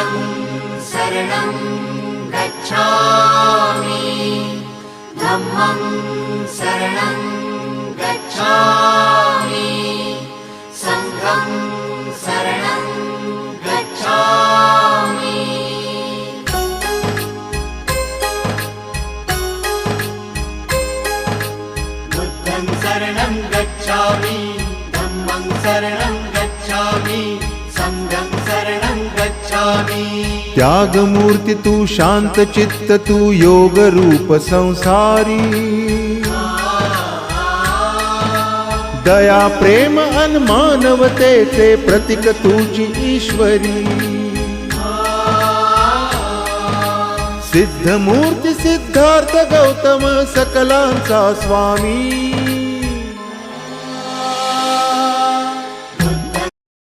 बुद्धं शरणं गच्छामि धम्मं शरणं गच्छामि संघं शरणं गच्छामि। बुद्धं शरणं गच्छामि धम्मं शरणं गच्छामि संघं शरणं गच्छामि। त्यागमूर्ती तू शांत चित्त तू योग रूप संसारी दया प्रेम अन मानवतेचे प्रतीक तुझी ईश्वरी सिद्धमूर्ती सिद्धार्थ गौतम सकलांचा स्वामी